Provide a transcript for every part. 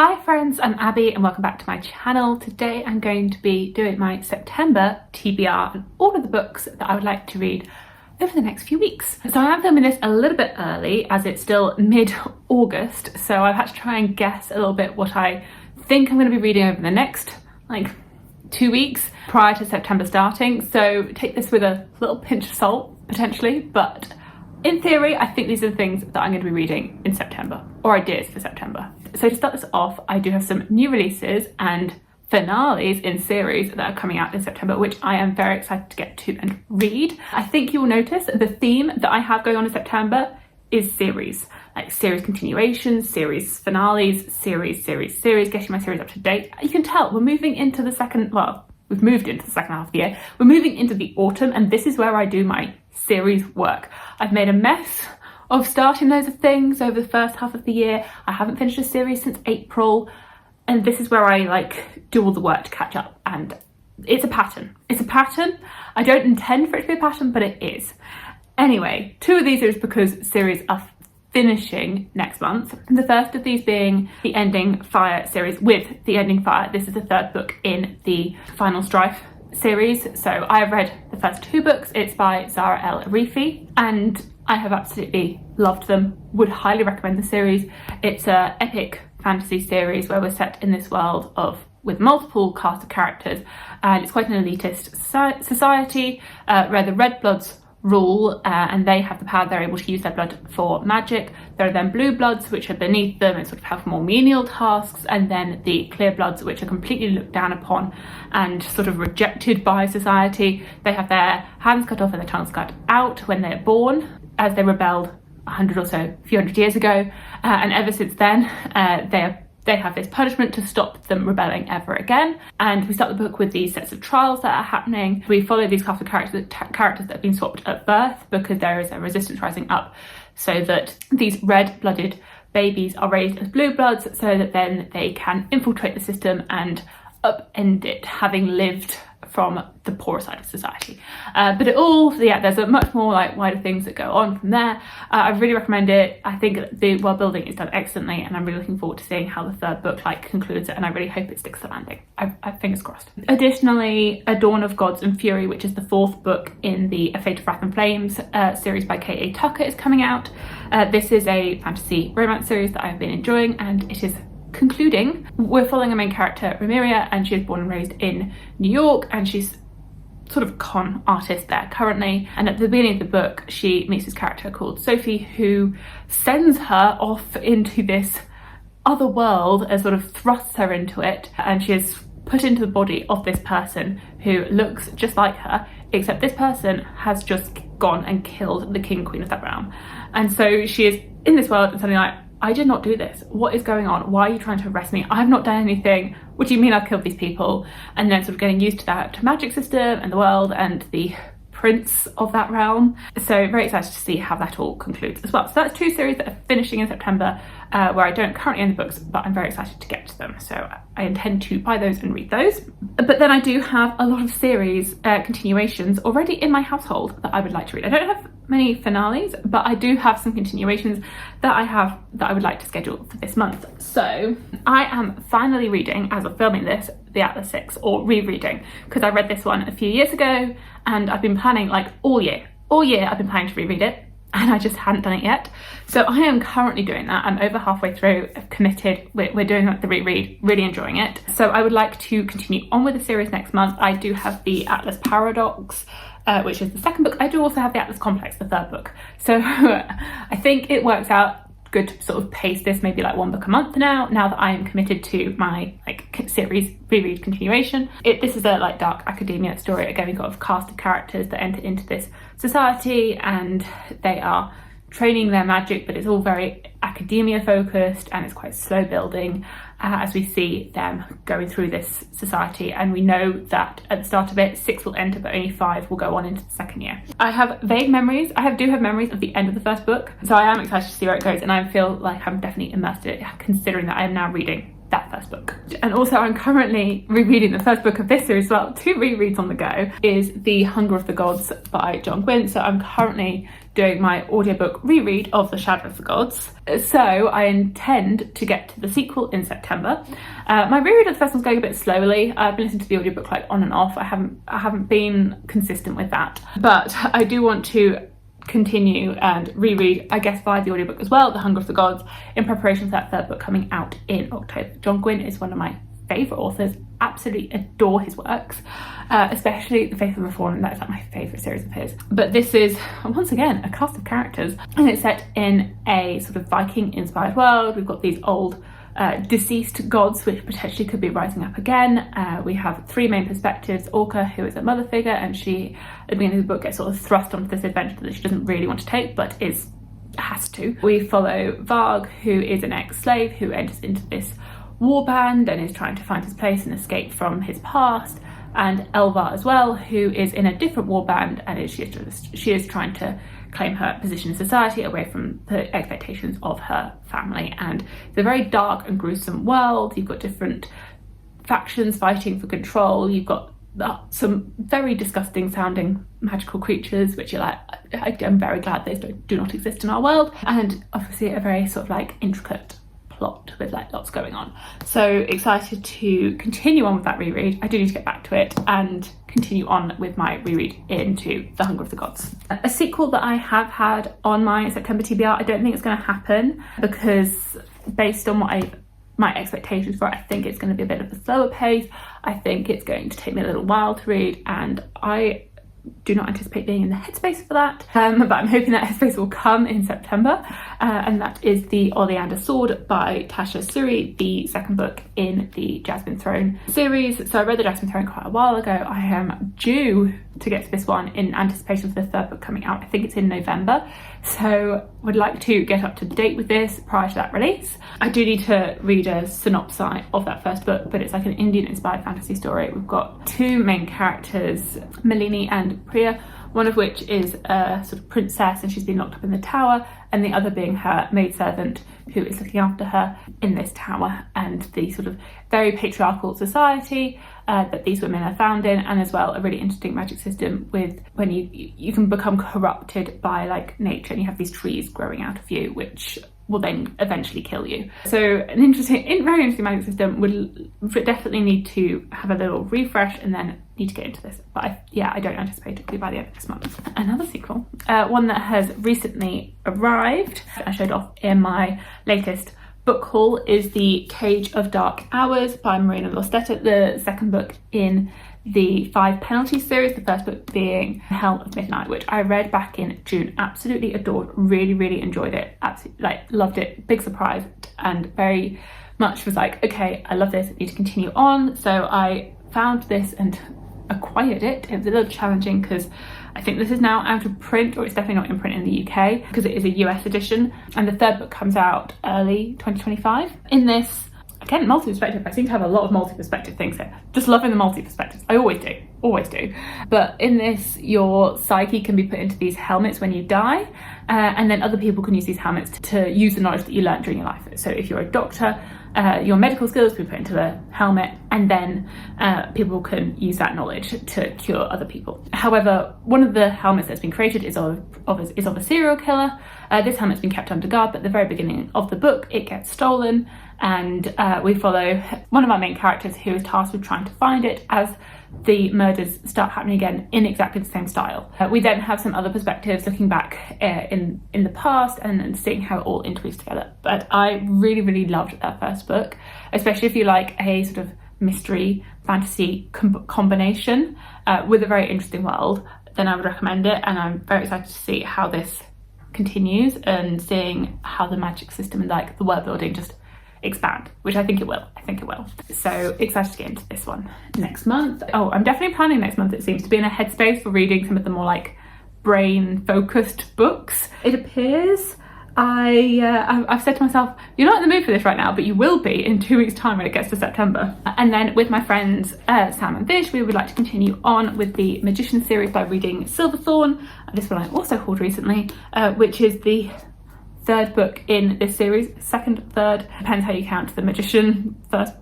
Hi friends, I'm Abby and welcome back to my channel. Today I'm going to be doing my September TBR and all of the books that I would like to read over the next few weeks. So I am filming this a little bit early as it's still mid-August, so I've had to try and guess a little bit what I think I'm going to be reading over the next 2 weeks prior to September starting. So take this with a little pinch of salt potentially, but in theory I think these are the things that I'm going to be reading in September, or ideas for September. So to start this off, I do have some new releases and finales in series that are coming out in September, which I am very excited to get to and read. I think you will notice the theme that I have going on in September is series, like series continuations, series finales, series, getting my series up to date. You can tell we're moving into the second, well, we've moved into the second half of the year. We're moving into the autumn, and this is where I do my series work. I've made a mess of starting loads of things over the first half of the year. I haven't finished a series since April, and this is where I do all the work to catch up, and it's a pattern. It's a pattern. I don't intend for it to be a pattern, but it is. Anyway, two of these are because series are finishing next month. The first of these being the Ending Fire series with The Ending Fire. This is the third book in the Final Strife series. So I have read the first two books. It's by Zara El Arifi and I have absolutely loved them. Would highly recommend the series. It's an epic fantasy series where we're set in this world with multiple cast of characters, and it's quite an elitist society where the Red Bloods rule and they have the power. They're able to use their blood for magic. There are then Blue Bloods which are beneath them and sort of have more menial tasks, and then the Clear Bloods which are completely looked down upon and sort of rejected by society. They have their hands cut off and their tongues cut out when they're born, as they rebelled a few hundred years ago, and ever since then they have this punishment to stop them rebelling ever again. And we start the book with these sets of trials that are happening. We follow these cast of characters that have been swapped at birth because there is a resistance rising up, so that these red-blooded babies are raised as blue bloods so that then they can infiltrate the system and upend it, having lived from the poorer side of society. But there's a much more wider things that go on from there. I really recommend it. I think the world building is done excellently, and I'm really looking forward to seeing how the third book concludes it, and I really hope it sticks the landing. I fingers crossed. Additionally, A Dawn of Gods and Fury, which is the fourth book in the A Fate of Wrath and Flames series by K.A. Tucker, is coming out. This is a fantasy romance series that I've been enjoying, and it is concluding. We're following a main character, Ramiria, and she is born and raised in New York, and she's sort of a con artist there currently. And at the beginning of the book, she meets this character called Sophie, who sends her off into this other world and sort of thrusts her into it, and she is put into the body of this person who looks just like her, except this person has just gone and killed the king and queen of that realm. And so she is in this world and suddenly I did not do this. What is going on? Why are you trying to arrest me? I have not done anything. What do you mean I've killed these people? And then sort of getting used to that magic system and the world and the prince of that realm. So very excited to see how that all concludes as well. So that's two series that are finishing in September where I don't currently own the books, but I'm very excited to get to them. So I intend to buy those and read those. But then I do have a lot of series continuations already in my household that I would like to read. I don't have many finales, but I do have some continuations that I would like to schedule for this month. So I am finally reading, as of filming this, the Atlas 6, or rereading, because I read this one a few years ago and I've been planning all year I've been planning to reread it, and I just hadn't done it yet. So I am currently doing that. I'm over halfway through. I've committed. We're doing the reread, really enjoying it. So I would like to continue on with the series next month. I do have the Atlas Paradox, which is the second book. I do also have the Atlas Complex, the third book. So I think it works out good to sort of pace this maybe one book a month now that I am committed to my series reread continuation. This is a dark academia story. Again, we've got a cast of characters that enter into this society and they are training their magic, but it's all very academia focused and it's quite slow building as we see them going through this society. And we know that at the start of it, 6 will enter, but only 5 will go on into the second year. I have vague memories. I do have memories of the end of the first book, so I am excited to see where it goes, and I feel like I'm definitely immersed in it, considering that I am now reading that first book. And also I'm currently rereading the first book of this series as well. 2 rereads on the go is The Hunger of the Gods by John Gwynne. So I'm currently doing my audiobook reread of The Shadow of the Gods. So I intend to get to the sequel in September. My reread of the first one's going a bit slowly. I've been listening to the audiobook like on and off. I haven't been consistent with that. But I do want to continue and reread, I guess via the audiobook as well, The Hunger of the Gods, in preparation for that third book coming out in October. John Gwynne is one of my favourite authors. Absolutely adore his works, especially The Faith of the Fallen. That is like my favourite series of his. But this is, once again, a cast of characters, and it's set in a sort of Viking-inspired world. We've got these old deceased gods which potentially could be rising up again. We have 3 main perspectives. Orca, who is a mother figure, and she at the beginning of the book gets sort of thrust onto this adventure that she doesn't really want to take but has to. We follow Varg, who is an ex-slave who enters into this warband and is trying to find his place and escape from his past, and Elvar as well, who is in a different warband and she is trying to claim her position in society away from the expectations of her family. And it's a very dark and gruesome world. You've got different factions fighting for control. You've got some very disgusting sounding magical creatures which you're like, I'm very glad those do not exist in our world, and obviously a very sort of like intricate plot with like lots going on. So excited to continue on with that reread. I do need to get back to it and continue on with my reread into The Hunger of the Gods. A sequel that I have had on my September TBR, I don't think it's going to happen because based on my expectations for it, I think it's going to be a bit of a slower pace. I think it's going to take me a little while to read, and I do not anticipate being in the headspace for that, but I'm hoping that headspace will come in September, and that is The Oleander Sword by Tasha Suri, the second book in the Jasmine Throne series. So I read the Jasmine Throne quite a while ago. I am due to get to this one in anticipation for the third book coming out. I think it's in November, so would like to get up to date with this prior to that release. I do need to read a synopsis of that first book, but it's like an Indian inspired fantasy story. We've got 2 main characters, Malini and Priya, one of which is a sort of princess and she's been locked up in the tower, and the other being her maidservant who is looking after her in this tower, and the sort of very patriarchal society that these women are found in, and as well a really interesting magic system with when you can become corrupted by like nature, and you have these trees growing out of you which will then eventually kill you. So very interesting magic system. Would definitely need to have a little refresh and then need to get into this, but I don't anticipate it to be by the end of this month. Another sequel, one that has recently arrived, I showed off in my latest book haul, is The Cage of Dark Hours by Marina Lostetta, the second book in the 5 Penalties series, the first book being Helm of Midnight, which I read back in June, absolutely adored, really enjoyed it, absolutely like loved it, big surprise, and very much was like, okay, I love this, I need to continue on. So I found this and acquired it. It was a little challenging because I think this is now out of print, or it's definitely not in print in the UK because it is a US edition, and the third book comes out early 2025. In this, again, multi-perspective. I seem to have a lot of multi-perspective things here. Just loving the multi-perspectives. I always do. But in this, your psyche can be put into these helmets when you die, and then other people can use these helmets to use the knowledge that you learned during your life. So if you're a doctor, your medical skills will be put into the helmet, and then people can use that knowledge to cure other people. However, one of the helmets that's been created is of a serial killer. This helmet's been kept under guard, but at the very beginning of the book, it gets stolen, and we follow one of our main characters who is tasked with trying to find it as the murders start happening again in exactly the same style. We then have some other perspectives looking back in the past and seeing how it all interweaves together. But I really loved that first book, especially if you like a sort of mystery fantasy combination with a very interesting world, then I would recommend it, and I'm very excited to see how this continues and seeing how the magic system and like the world building just expand, which I think it will. So excited to get into this one next month. Oh, I'm definitely planning next month, it seems, to be in a headspace for reading some of the more like brain focused books. It appears I've said to myself, you're not in the mood for this right now, but you will be in 2 weeks time when it gets to September. And then with my friends Sam and Vish, we would like to continue on with the Magician series by reading Silverthorn. This one I also hauled recently, which is the third book in this series, second, third, depends how you count the Magician, first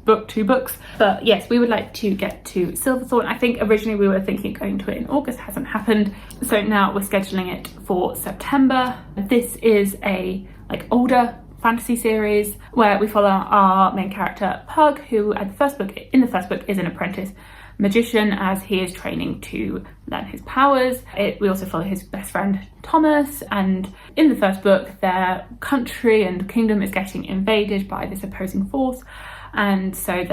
book, 2 books. But yes, we would like to get to Silverthorn. I think originally we were thinking of going to it in August, hasn't happened. So now we're scheduling it for September. This is a older fantasy series where we follow our main character Pug, who in the first book is an apprentice magician as he is training to learn his powers. We also follow his best friend Thomas, and in the first book their country and kingdom is getting invaded by this opposing force, and so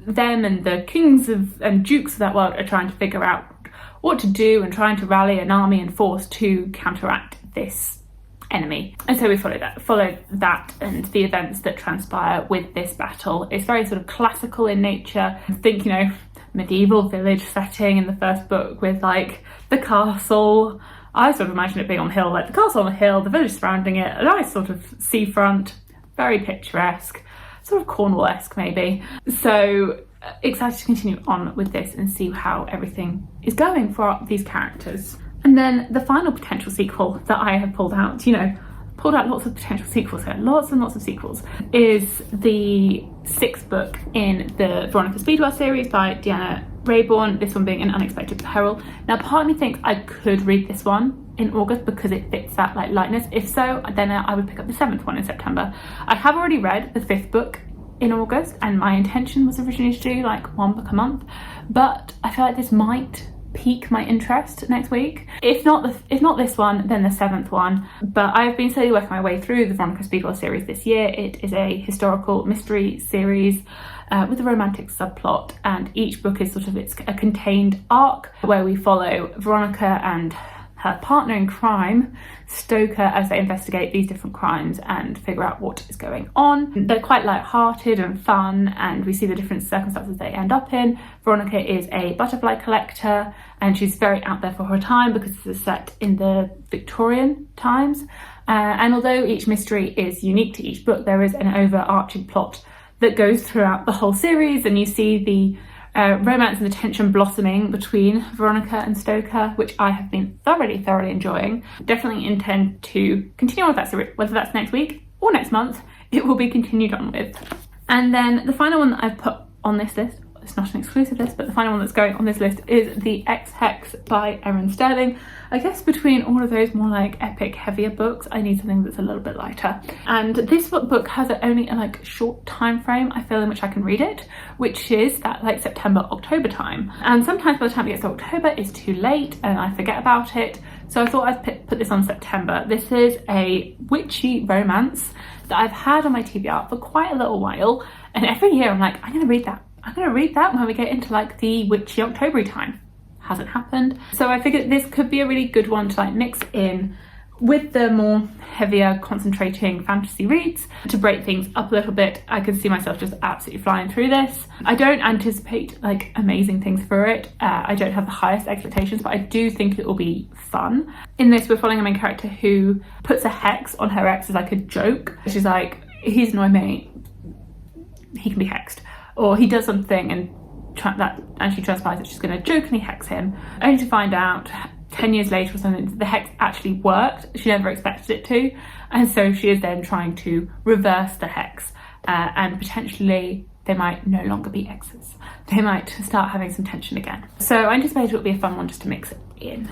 them and the kings and dukes of that world are trying to figure out what to do and trying to rally an army and force to counteract this enemy. And so we follow that and the events that transpire with this battle. It's very sort of classical in nature. I think, you know, medieval village setting in the first book with like the castle. I sort of imagine it being on the hill, like the castle on the hill, the village surrounding it, a nice sort of seafront, very picturesque, sort of Cornwall-esque maybe. So excited to continue on with this and see how everything is going for these characters. And then the final potential sequel that I have pulled out, pulled out lots of potential sequels here, lots and lots of sequels, is the 6th book in the Veronica Speedwell series by Deanna Raybourn, this one being An Unexpected Peril. Now part of me thinks I could read this one in August because it fits that like lightness. If so, then I would pick up the 7th one in September. I have already read the 5th book in August, and my intention was originally to do like 1 book a month, but I feel like this might pique my interest next week. If not this one, then the 7th one. But I've been slowly working my way through the Veronica Speedwell series this year. It is a historical mystery series with a romantic subplot, and each book is sort of a contained arc where we follow Veronica and her partner in crime, Stoker, as they investigate these different crimes and figure out what is going on. They're quite light-hearted and fun, and we see the different circumstances they end up in. Veronica is a butterfly collector, and she's very out there for her time because this is set in the Victorian times. And although each mystery is unique to each book, there is an overarching plot that goes throughout the whole series, and you see the romance and the tension blossoming between Veronica and Stoker, which I have been thoroughly enjoying. Definitely intend to continue on with that series, whether that's next week or next month, it will be continued on with. And then the final one that I've put on this list, it's not an exclusive list, but the final one that's going on this list is The Ex-Hex by Erin Sterling. I guess between all of those more like epic, heavier books, I need something that's a little bit lighter. And this book has only a like short time frame, I feel, in which I can read it, which is that like September, October time. And sometimes by the time it gets to October, it's too late and I forget about it. So I thought I'd put this on September. This is a witchy romance that I've had on my TBR for quite a little while. And every year I'm like, I'm gonna read that. I'm gonna read that when we get into like the witchy October time. Hasn't happened. So I figured this could be a really good one to like mix in with the more heavier concentrating fantasy reads to break things up a little bit. I can see myself just absolutely flying through this. I don't anticipate like amazing things for it. I don't have the highest expectations, but I do think it will be fun. In this, we're following a main character who puts a hex on her ex as like a joke. She's like, he's annoyed me, he can be hexed. Or he does something and she transpires that she's going to jokingly hex him, only to find out 10 years later or something the hex actually worked. She never expected it to, and so she is then trying to reverse the hex, and potentially they might no longer be exes. They might start having some tension again. So I anticipate it will be a fun one just to mix it in.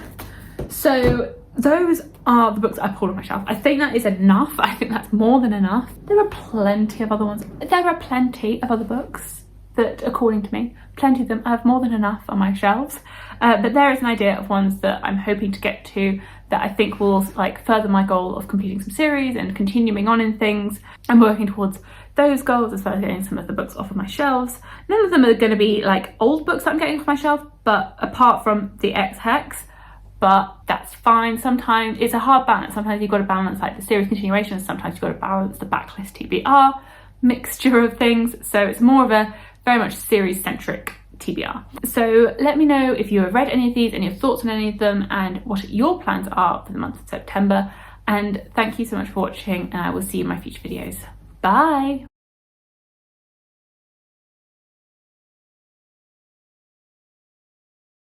So those are the books I pulled on my shelf. I think that is enough. I think that's more than enough. There are plenty of other ones. There are plenty of other books that, according to me, plenty of them, I have more than enough on my shelves. But there is an idea of ones that I'm hoping to get to that I think will like further my goal of completing some series and continuing on in things. I'm working towards those goals as well as getting some of the books off of my shelves. None of them are going to be like old books that I'm getting off my shelf, but apart from The Ex-Hex, but that's fine. Sometimes it's a hard balance. Sometimes you've got to balance like the series continuations, sometimes you've got to balance the backlist TBR mixture of things. So it's more of a very much series centric TBR. So let me know if you have read any of these and your thoughts on any of them and what your plans are for the month of September. And thank you so much for watching, and I will see you in my future videos. Bye!